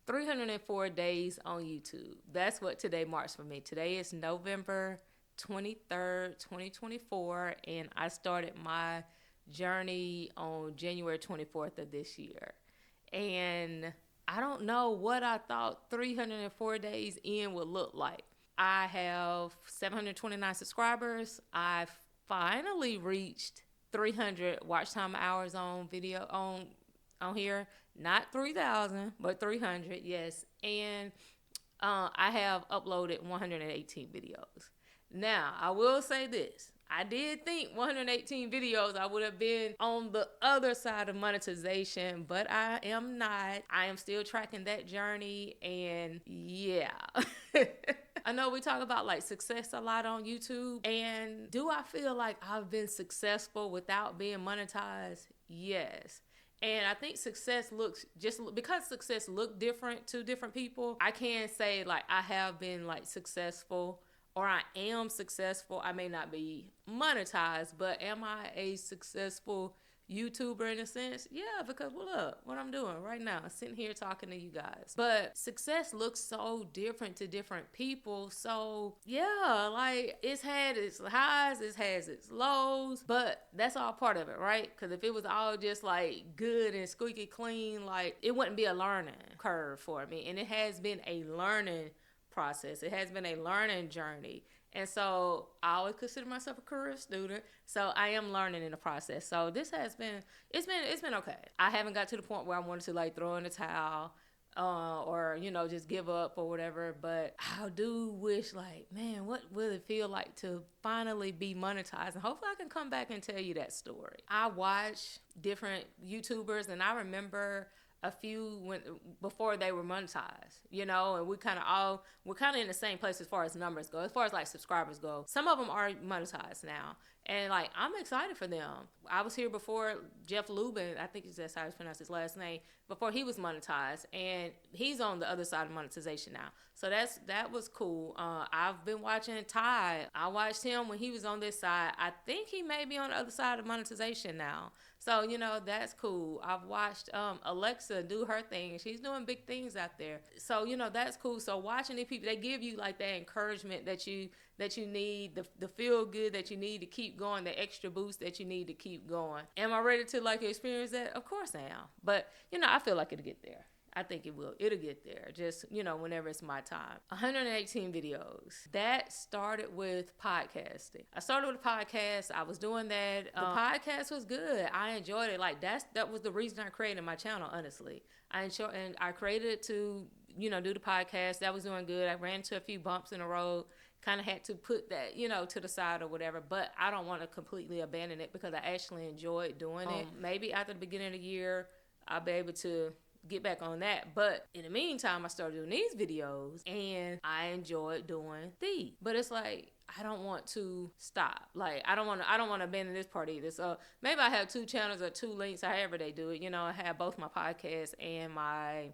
304 days on YouTube. That's what today marks for me. Today is November 23rd, 2024, and I started my journey on January 24th of this year. And I don't know what I thought 304 days in would look like. I have 729 subscribers. I've finally reached 300 watch time hours on video on here. Not 3,000, but 300, yes. And I have uploaded 118 videos. Now, I will say this. I did think 118 videos I would have been on the other side of monetization, but I am not. I am still tracking that journey, and yeah. I know we talk about like success a lot on YouTube, and do I feel like I've been successful without being monetized? Yes. And I think success looks because success look different to different people. I can't say like I have been like successful or I am successful. I may not be monetized, but am I a successful YouTuber in a sense? Yeah, because look what I'm doing right now, sitting here talking to you guys. But success looks so different to different people. So yeah, like it's had its highs, it has its lows, but that's all part of it, right? Because if it was all just like good and squeaky clean, like it wouldn't be a learning curve for me. And it has been a learning process. It has been a learning journey. And so I always consider myself a career student. So I am learning in the process. So this has been, it's been okay. I haven't got to the point where I wanted to like throw in the towel or, just give up or whatever. But I do wish like, man, what will it feel like to finally be monetized? And hopefully I can come back and tell you that story. I watch different YouTubers and I remember a few before they were monetized, and we're kind of in the same place as far as numbers go, as far as like subscribers go. Some of them are monetized now, and like I'm excited for them. I was here before Jeff Lubin, I think that's how I pronounce his last name, before he was monetized, and he's on the other side of monetization now. So that was cool. I've been watching Ty. I watched him when he was on this side. I think he may be on the other side of monetization now. So, that's cool. I've watched Alexa do her thing. She's doing big things out there. So, that's cool. So watching these people, they give you like that encouragement that you need, the feel good that you need to keep going, the extra boost that you need to keep going. Am I ready to like experience that? Of course I am. But, I feel like it'll get there. I think it will. It'll get there. Just, whenever it's my time. 118 videos. That started with podcasting. I started with a podcast. I was doing that. The podcast was good. I enjoyed it. Like that was the reason I created my channel, honestly. I created it to, do the podcast. That was doing good. I ran into a few bumps in the road. Kind of had to put that, to the side or whatever. But I don't want to completely abandon it because I actually enjoyed doing it. Maybe after the beginning of the year, I'll be able to get back on that. But in the meantime, I started doing these videos and I enjoyed doing these. But it's like I don't want to stop. Like I don't want to abandon this part either. So maybe I have 2 channels or 2 links, however they do it. I have both my podcast and my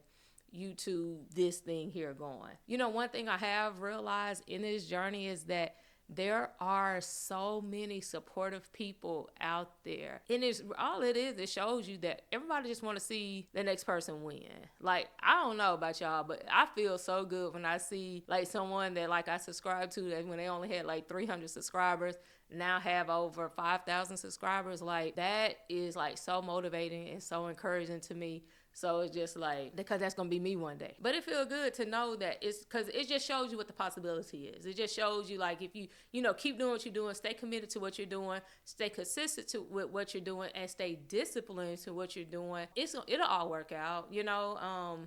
YouTube this thing here going. One thing I have realized in this journey is that there are so many supportive people out there. And it shows you that everybody just want to see the next person win. Like, I don't know about y'all, but I feel so good when I see like someone that like I subscribe to, that when they only had like 300 subscribers, now have over 5,000 subscribers. Like, that is like so motivating and so encouraging to me. So it's just like, because that's going to be me one day. But it feels good to know that it's, because it just shows you what the possibility is. It just shows you like, if you, keep doing what you're doing, stay committed to what you're doing, stay consistent with what you're doing, and stay disciplined to what you're doing, it'll all work out.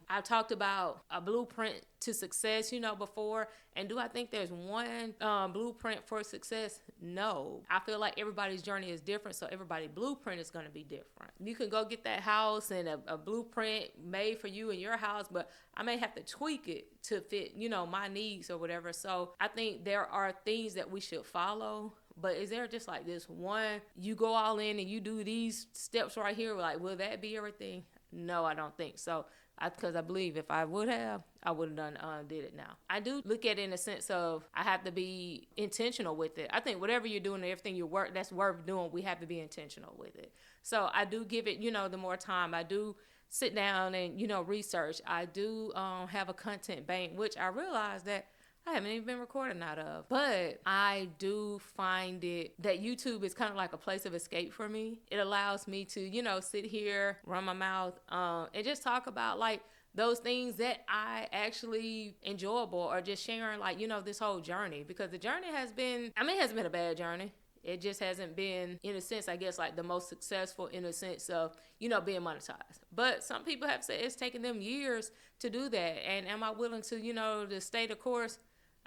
I've talked about a blueprint to success, before. And do I think there's one blueprint for success? No. I feel like everybody's journey is different, so everybody's blueprint is going to be different. You can go get that house and a blueprint made for you in your house, but I may have to tweak it to fit, my needs or whatever. So I think there are things that we should follow. But is there just like this one, you go all in and you do these steps right here, like, will that be everything? No, I don't think so. Because I believe if I would have, I would have did it now. I do look at it in a sense of I have to be intentional with it. I think whatever you're doing, everything that's worth doing, we have to be intentional with it. So I do give it, the more time. I do sit down and, research. I do have a content bank, which I realized that I haven't even been recording out of. But I do find it that YouTube is kind of like a place of escape for me. It allows me to, sit here, run my mouth, and just talk about like those things that I actually enjoyable, or just sharing like, this whole journey, because the journey has been, it hasn't been a bad journey. It just hasn't been, in a sense, I guess, like the most successful in a sense of, being monetized. But some people have said it's taken them years to do that. And am I willing to stay the course?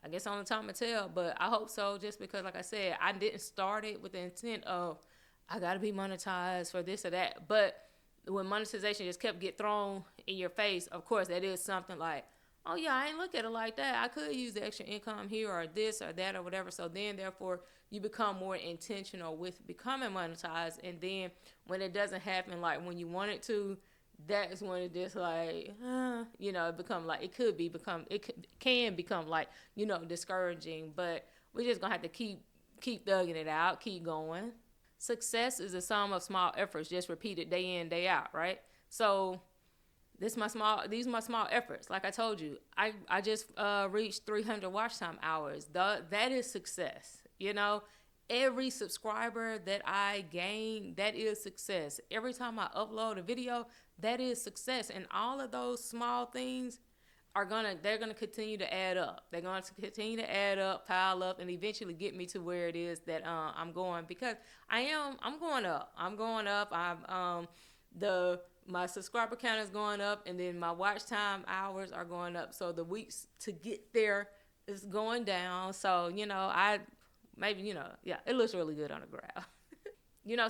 I guess only time will tell, but I hope so, just because, like I said, I didn't start it with the intent of, I got to be monetized for this or that. But when monetization just kept get thrown in your face, of course, that is something like, oh yeah, I ain't look at it like that. I could use the extra income here or this or that or whatever. So then, therefore, you become more intentional with becoming monetized. And then when it doesn't happen like when you want it to, that's when it just like, it become like, it can become like, discouraging. But we're just going to have to keep thugging it out, keep going. Success is a sum of small efforts, just repeated day in, day out, right? So these are my small efforts. Like I told you, I just reached 300 watch time hours. That is success. Every subscriber that I gain, that is success. Every time I upload a video, that is success. And all of those small things they're gonna continue to add up. They're going to continue to add up, pile up, and eventually get me to where it is that I'm going, because I'm going up. My subscriber count is going up, and then my watch time hours are going up. So the weeks to get there is going down. So, it looks really good on the graph.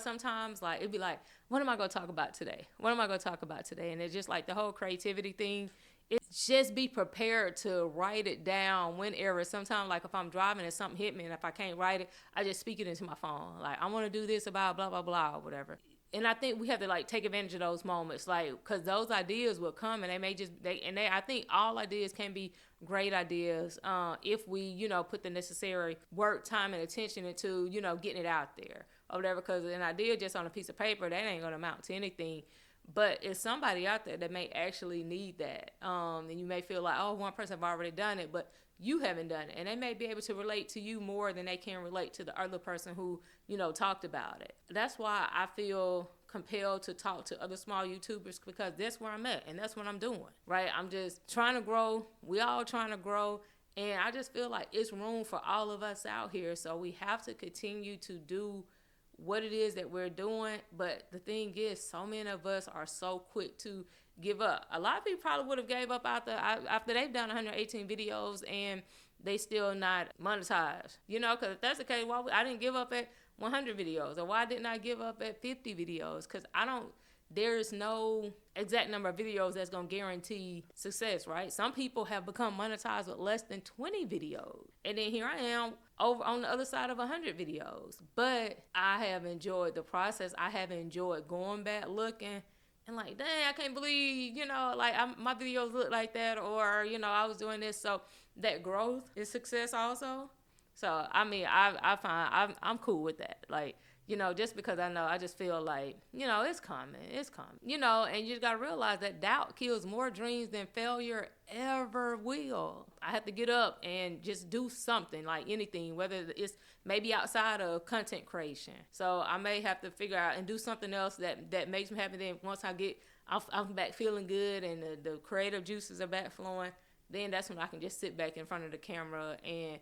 Sometimes like it'd be like, what am I gonna talk about today? And it's just like the whole creativity thing. It's just be prepared to write it down whenever. Sometimes, like if I'm driving and something hit me, and if I can't write it, I just speak it into my phone. Like, I want to do this about blah, blah, blah, or whatever. And I think we have to like take advantage of those moments, like, because those ideas will come, and I think all ideas can be great ideas if we, put the necessary work, time, and attention into, getting it out there or whatever. Because an idea just on a piece of paper, that ain't going to amount to anything. But it's somebody out there that may actually need that. And you may feel like, oh, one person have already done it, but you haven't done it. And they may be able to relate to you more than they can relate to the other person who, talked about it. That's why I feel compelled to talk to other small YouTubers, because that's where I'm at and that's what I'm doing, right? I'm just trying to grow. We all trying to grow. And I just feel like it's room for all of us out here. So we have to continue to do what it is that we're doing. But the thing is, so many of us are so quick to give up. A lot of people probably would have gave up after they've done 118 videos and they still not monetized, because if that's the case, I didn't give up at 100 videos, or why didn't I give up at 50 videos? Because there's no exact number of videos that's going to guarantee success, right? Some people have become monetized with less than 20 videos. And then here I am over on the other side of 100 videos. But I have enjoyed the process. I have enjoyed going back, looking, and like, dang, I can't believe, my videos look like that, or, I was doing this. So that growth is success also. So, I find I'm cool with that. Like, just because I just feel like, it's coming. And you just got to realize that doubt kills more dreams than failure ever will. I have to get up and just do something, like anything, whether it's maybe outside of content creation. So I may have to figure out and do something else that makes me happy. Then once I'm back feeling good and the creative juices are back flowing, then that's when I can just sit back in front of the camera and,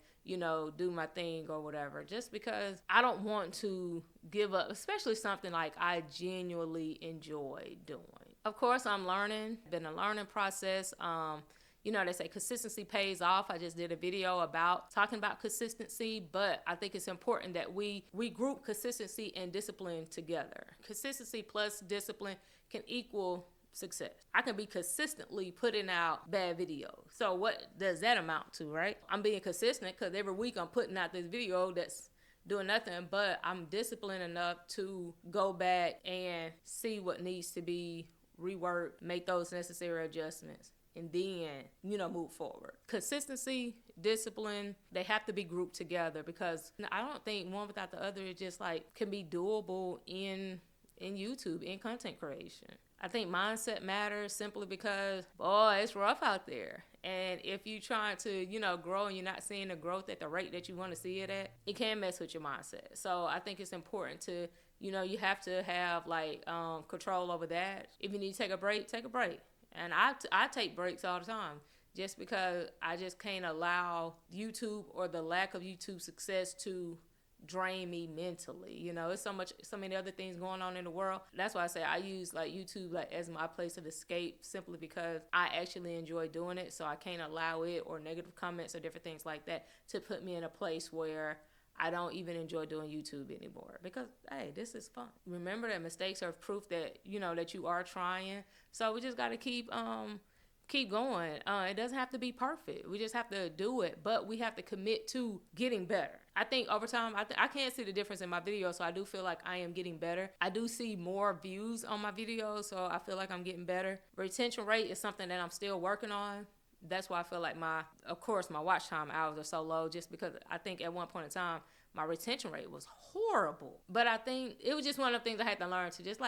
do my thing or whatever. Just because I don't want to give up, especially something like I genuinely enjoy doing. Of course, I'm learning. Been a learning process. They say consistency pays off. I just did a video talking about consistency, but I think it's important that we group consistency and discipline together. Consistency plus discipline can equal success. I can be consistently putting out bad videos. So what does that amount to, right? I'm being consistent because every week I'm putting out this video that's doing nothing, but I'm disciplined enough to go back and see what needs to be reworked, make those necessary adjustments, and then, move forward. Consistency, discipline, they have to be grouped together, because I don't think one without the other is just like can be doable in YouTube, in content creation. I think mindset matters simply because, boy, it's rough out there. And if you're trying to, grow and you're not seeing the growth at the rate that you want to see it at, it can mess with your mindset. So I think it's important to, you have to have like control over that. If you need to take a break, take a break. And I take breaks all the time just because I just can't allow YouTube or the lack of YouTube success to drain me mentally. It's so many other things going on in the world. That's why I say I use like YouTube like as my place of escape, simply because I actually enjoy doing it. So I can't allow it or negative comments or different things like that to put me in a place where I don't even enjoy doing YouTube anymore, because hey, this is fun. Remember that mistakes are proof that that you are trying. So we just got to keep going. It doesn't have to be perfect. We just have to do it, but we have to commit to getting better. I think over time, I can't see the difference in my videos, so I do feel like I am getting better. I do see more views on my videos, so I feel like I'm getting better. Retention rate is something that I'm still working on. That's why I feel like my watch time hours are so low, just because I think at one point in time, my retention rate was horrible. But I think it was just one of the things I had to learn to just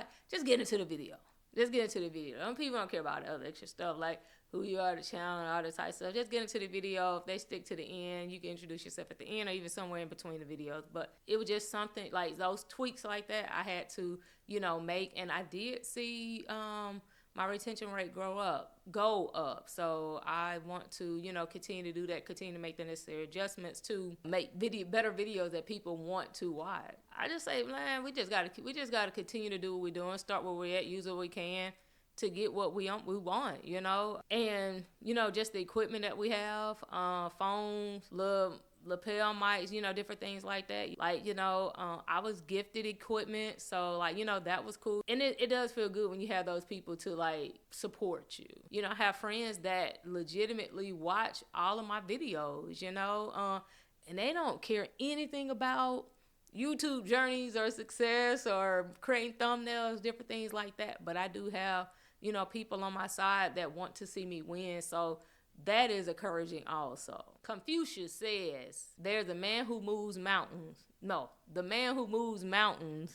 get into the video. Just get into the video. People don't care about the other extra stuff like who you are, the channel, and all that type of stuff. Just get into the video. If they stick to the end, you can introduce yourself at the end or even somewhere in between the videos. But it was just something like those tweaks like that I had to, make. And I did see my retention rate go up. So I want to, continue to do that, continue to make the necessary adjustments to make better videos that people want to watch. I just say, man, we just gotta continue to do what we're doing, start where we're at, use what we can to get what we want, and just the equipment that we have, phones, lapel mics, different things like that. Like, I was gifted equipment, so like, that was cool. And it does feel good when you have those people to like support you. I have friends that legitimately watch all of my videos, and they don't care anything about YouTube journeys or success or creating thumbnails, different things like that. But I do have, people on my side that want to see me win. So that is encouraging also. Confucius says, there's a man who moves mountains. No, the man who moves mountains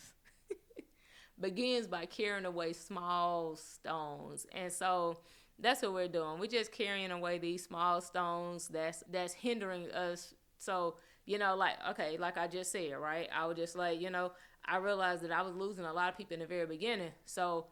begins by carrying away small stones. And so that's what we're doing. We're just carrying away these small stones that's hindering us. So, like I just said, right? I was just like, I realized that I was losing a lot of people in the very beginning. So,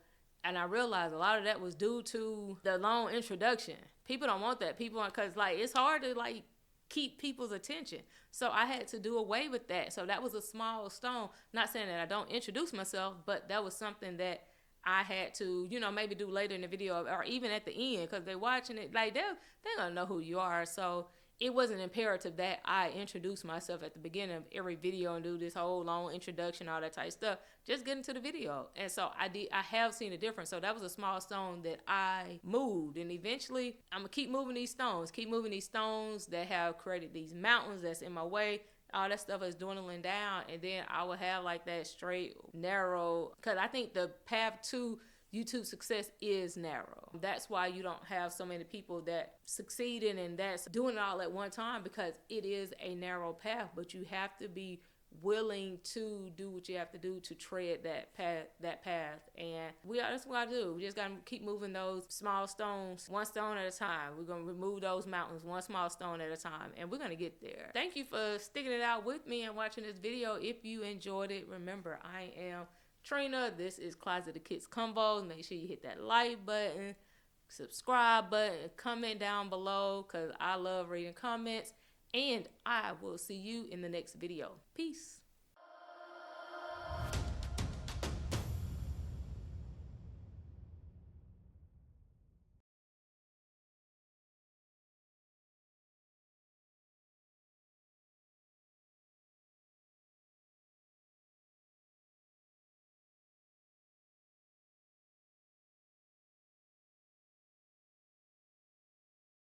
and I realized a lot of that was due to the long introduction. People don't want that. Because like it's hard to like keep people's attention. So I had to do away with that. So that was a small stone. Not saying that I don't introduce myself, but that was something that I had to, maybe do later in the video or even at the end, because they're watching it. Like they're gonna know who you are. So it wasn't imperative that I introduce myself at the beginning of every video and do this whole long introduction, all that type of stuff. Just get into the video. And so I have seen a difference. So that was a small stone that I moved. And eventually I'm gonna keep moving these stones that have created these mountains that's in my way. All that stuff is dwindling down. And then I will have like that straight, narrow, because I think the path to YouTube success is narrow. That's why you don't have so many people that succeeding and that's doing it all at one time, because it is a narrow path, but you have to be willing to do what you have to do to tread that path. And that's what I do. We just gotta keep moving those small stones, one stone at a time. We're gonna remove those mountains, one small stone at a time, and we're gonna get there. Thank you for sticking it out with me and watching this video. If you enjoyed it, remember I am Trina. This is Closet of Kids Combos. Make sure you hit that like button, subscribe button, comment down below, because I love reading comments. And I will see you in the next video. Peace.